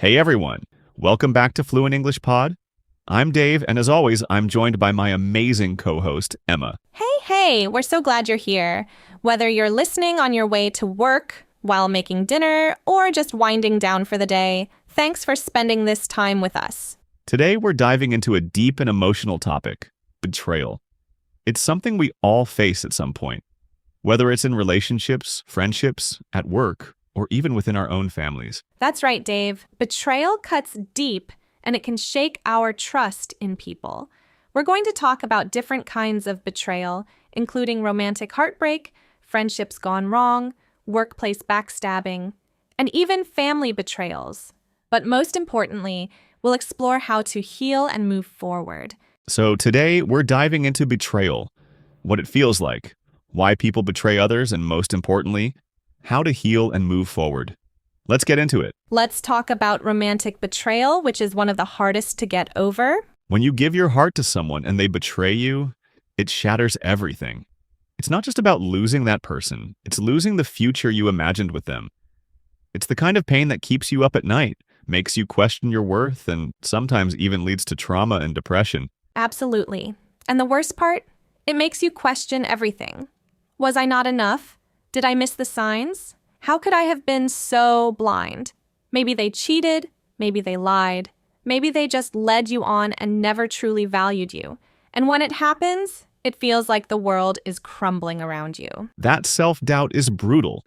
Hey everyone, welcome back to Fluent English Pod. I'm Dave, and as always, I'm joined by my amazing co-host, Emma. Hey, we're so glad you're here. Whether you're listening on your way to work, while making dinner, or just winding down for the day, thanks for spending this time with us. Today, we're diving into a deep and emotional topic, betrayal. It's something we all face at some point, whether it's in relationships, friendships, at work, or even within our own families. That's right, Dave. Betrayal cuts deep, and it can shake our trust in people. We're going to talk about different kinds of betrayal, including romantic heartbreak, friendships gone wrong, workplace backstabbing, and even family betrayals. But most importantly, we'll explore how to heal and move forward. So today, we're diving into betrayal, what it feels like, why people betray others, and most importantly, how to heal and move forward. Let's get into it. Let's talk about romantic betrayal, which is one of the hardest to get over. When you give your heart to someone and they betray you, it shatters everything. It's not just about losing that person, it's losing the future you imagined with them. It's the kind of pain that keeps you up at night, makes you question your worth, and sometimes even leads to trauma and depression. Absolutely. And the worst part? It makes you question everything. Was I not enough? Did I miss the signs? How could I have been so blind? Maybe they cheated, maybe they lied, maybe they just led you on and never truly valued you. And when it happens, it feels like the world is crumbling around you. That self-doubt is brutal.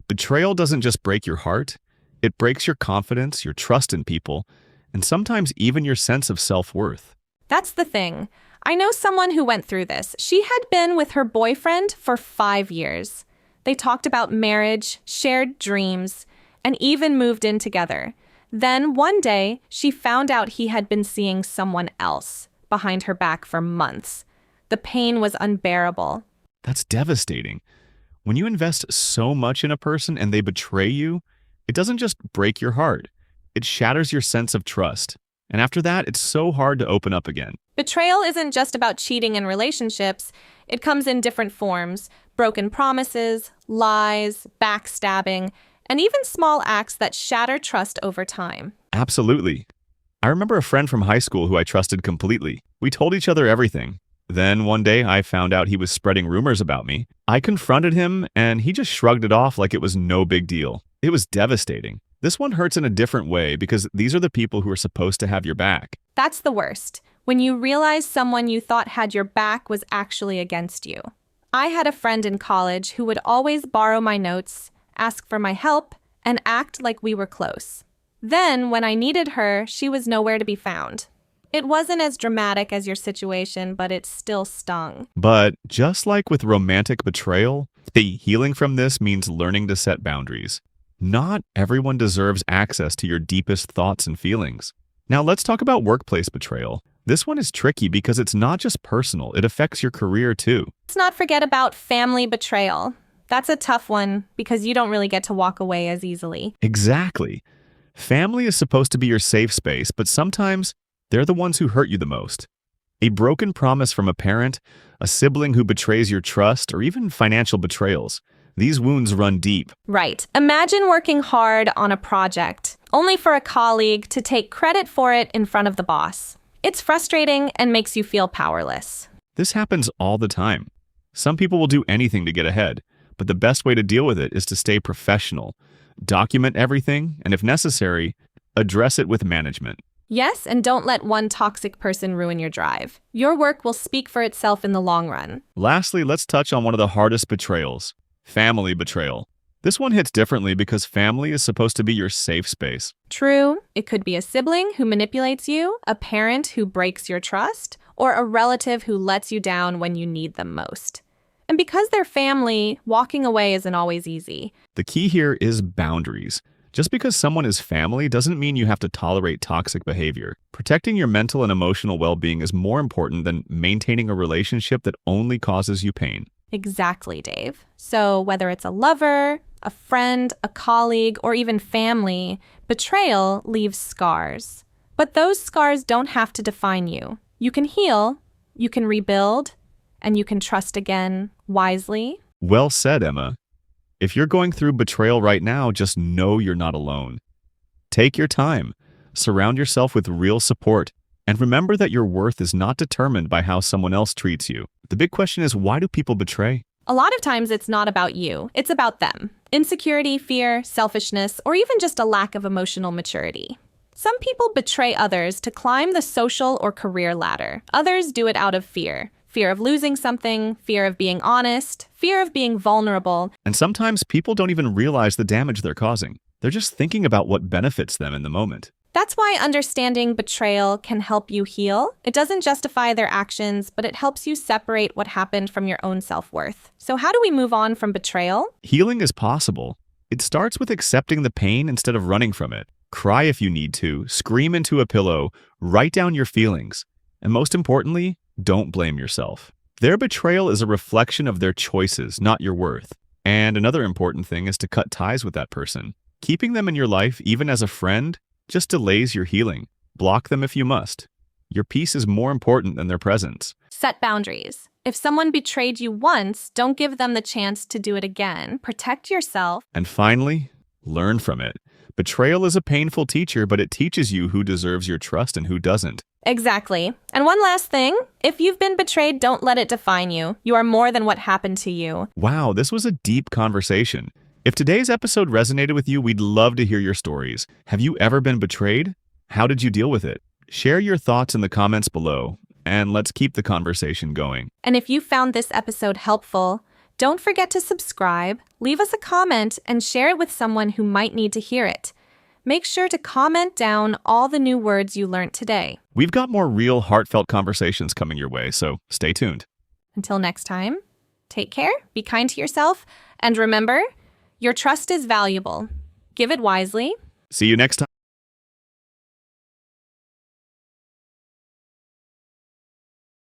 Betrayal doesn't just break your heart, it breaks your confidence, your trust in people, and sometimes even your sense of self-worth. That's the thing. I know someone who went through this. She had been with her boyfriend for 5 years. They talked about marriage, shared dreams, and even moved in together. Then one day, she found out he had been seeing someone else behind her back for months. The pain was unbearable. That's devastating. When you invest so much in a person and they betray you, it doesn't just break your heart. It shatters your sense of trust. And after that, it's so hard to open up again. Betrayal isn't just about cheating in relationships. It comes in different forms: broken promises, lies, backstabbing, and even small acts that shatter trust over time. Absolutely. I remember a friend from high school who I trusted completely. We told each other everything. Then one day I found out he was spreading rumors about me. I confronted him and he just shrugged it off like it was no big deal. It was devastating. This one hurts in a different way because these are the people who are supposed to have your back. That's the worst, when you realize someone you thought had your back was actually against you. I had a friend in college who would always borrow my notes, ask for my help, and act like we were close. Then, when I needed her, she was nowhere to be found. It wasn't as dramatic as your situation, but it still stung. But just like with romantic betrayal, the healing from this means learning to set boundaries. Not everyone deserves access to your deepest thoughts and feelings. Now let's talk about workplace betrayal. This one is tricky because it's not just personal, it affects your career too. Let's not forget about family betrayal. That's a tough one because you don't really get to walk away as easily. Exactly. Family is supposed to be your safe space, but sometimes they're the ones who hurt you the most. A broken promise from a parent, a sibling who betrays your trust, or even financial betrayals. These wounds run deep. Right. Imagine working hard on a project, only for a colleague to take credit for it in front of the boss. It's frustrating and makes you feel powerless. This happens all the time. Some people will do anything to get ahead, but the best way to deal with it is to stay professional. Document everything, and if necessary, address it with management. Yes, and don't let one toxic person ruin your drive. Your work will speak for itself in the long run. Lastly, let's touch on one of the hardest betrayals, family betrayal. This one hits differently because family is supposed to be your safe space. True, it could be a sibling who manipulates you, a parent who breaks your trust, or a relative who lets you down when you need them most. And because they're family, walking away isn't always easy. The key here is boundaries. Just because someone is family doesn't mean you have to tolerate toxic behavior. Protecting your mental and emotional well-being is more important than maintaining a relationship that only causes you pain. Exactly, Dave. So whether it's a lover, a friend, a colleague, or even family, betrayal leaves scars. But those scars don't have to define you. You can heal, you can rebuild, and you can trust again wisely. Well said, Emma. If you're going through betrayal right now, just know you're not alone. Take your time. Surround yourself with real support. And remember that your worth is not determined by how someone else treats you. The big question is, why do people betray? A lot of times it's not about you, it's about them. Insecurity, fear, selfishness, or even just a lack of emotional maturity. Some people betray others to climb the social or career ladder. Others do it out of fear. Fear of losing something, fear of being honest, fear of being vulnerable. And sometimes people don't even realize the damage they're causing. They're just thinking about what benefits them in the moment. That's why understanding betrayal can help you heal. It doesn't justify their actions, but it helps you separate what happened from your own self-worth. So how do we move on from betrayal? Healing is possible. It starts with accepting the pain instead of running from it. Cry if you need to, scream into a pillow, write down your feelings. And most importantly, don't blame yourself. Their betrayal is a reflection of their choices, not your worth. And another important thing is to cut ties with that person. Keeping them in your life, even as a friend, just delays your healing. Block them if you must. Your peace is more important than their presence. Set boundaries. If someone betrayed you once, don't give them the chance to do it again. Protect yourself. And finally, learn from it. Betrayal is a painful teacher, but it teaches you who deserves your trust and who doesn't. Exactly. And one last thing, if you've been betrayed, don't let it define you. You are more than what happened to you. Wow, this was a deep conversation. If today's episode resonated with you, we'd love to hear your stories. Have you ever been betrayed? How did you deal with it? Share your thoughts in the comments below, and let's keep the conversation going. And if you found this episode helpful, don't forget to subscribe, leave us a comment, and share it with someone who might need to hear it. Make sure to comment down all the new words you learned today. We've got more real, heartfelt conversations coming your way, so stay tuned. Until next time, take care, be kind to yourself, and remember, your trust is valuable. Give it wisely. See you next time.